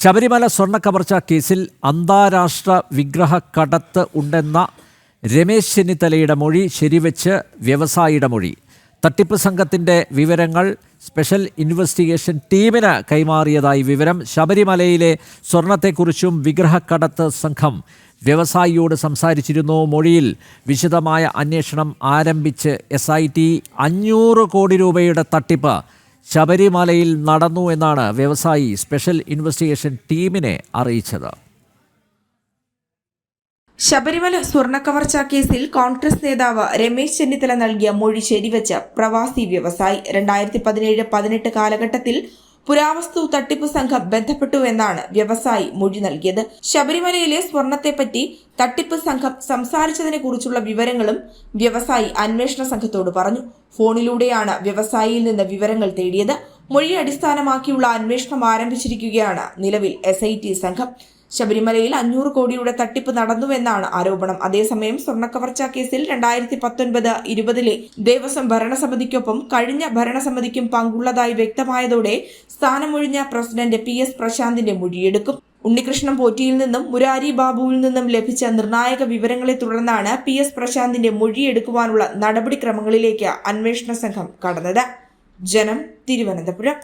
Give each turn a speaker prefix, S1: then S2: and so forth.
S1: ശബരിമല സ്വർണ്ണക്കവർച്ച കേസിൽ അന്താരാഷ്ട്ര വിഗ്രഹ കടത്ത് ഉണ്ടെന്ന രമേശ് ചെന്നിത്തലയുടെ മൊഴി ശരിവെച്ച് വ്യവസായിയുടെ മൊഴി. തട്ടിപ്പ് സംഘത്തിൻ്റെ വിവരങ്ങൾ സ്പെഷ്യൽ ഇൻവെസ്റ്റിഗേഷൻ ടീമിന് കൈമാറിയതായി വിവരം. ശബരിമലയിലെ സ്വർണത്തെക്കുറിച്ചും വിഗ്രഹക്കടത്ത് സംഘം വ്യവസായിയോട് സംസാരിച്ചിരുന്നു. മൊഴിയിൽ വിശദമായ അന്വേഷണം ആരംഭിച്ച് SIT 500 കോടി രൂപയുടെ തട്ടിപ്പ് ശബരിമലയിൽ നടന്നു എന്നാണ് വ്യവസായി സ്പെഷ്യൽ ഇൻവെസ്റ്റിഗേഷൻ ടീമിനെ അറിയിച്ചത്.
S2: ശബരിമല സ്വർണ്ണക്കവർച്ച കേസിൽ കോൺഗ്രസ് നേതാവ് രമേശ് ചെന്നിത്തല നൽകിയ മൊഴി ശരിവെച്ച പ്രവാസി വ്യവസായി 2017-18 കാലഘട്ടത്തിൽ പുരാവസ്തു തട്ടിപ്പ് സംഘം ബന്ധപ്പെട്ടുവെന്നാണ് വ്യവസായി മൊഴി നൽകിയത്. ശബരിമലയിലെ സ്വർണത്തെപ്പറ്റി തട്ടിപ്പ് സംഘം സംസാരിച്ചതിനെ കുറിച്ചുള്ള വിവരങ്ങളും വ്യവസായി അന്വേഷണ സംഘത്തോട് പറഞ്ഞു. ഫോണിലൂടെയാണ് വ്യവസായിയിൽ നിന്ന് വിവരങ്ങൾ തേടിയത്. മൊഴി അടിസ്ഥാനമാക്കിയുള്ള അന്വേഷണം ആരംഭിച്ചിരിക്കുകയാണ് നിലവിൽ SIT സംഘം. ശബരിമലയിൽ 500 കോടിയുടെ തട്ടിപ്പ് നടന്നുവെന്നാണ് ആരോപണം. അതേസമയം സ്വർണ്ണക്കവർച്ച കേസിൽ 2019-20 ദേവസ്വം ഭരണസമിതിക്കൊപ്പം കഴിഞ്ഞ ഭരണസമിതിക്കും പങ്കുള്ളതായി വ്യക്തമായതോടെ സ്ഥാനമൊഴിഞ്ഞ പ്രസിഡന്റ് PS പ്രശാന്തിന്റെ മൊഴിയെടുക്കും. ഉണ്ണികൃഷ്ണൻ പോറ്റിയിൽ നിന്നും മുരാരി ബാബുവിൽ നിന്നും ലഭിച്ച നിർണായക വിവരങ്ങളെ തുടർന്നാണ് PS പ്രശാന്തിന്റെ മൊഴിയെടുക്കുവാനുള്ള നടപടിക്രമങ്ങളിലേക്ക് അന്വേഷണ സംഘം കടന്നത്. ജനം, തിരുവനന്തപുരം.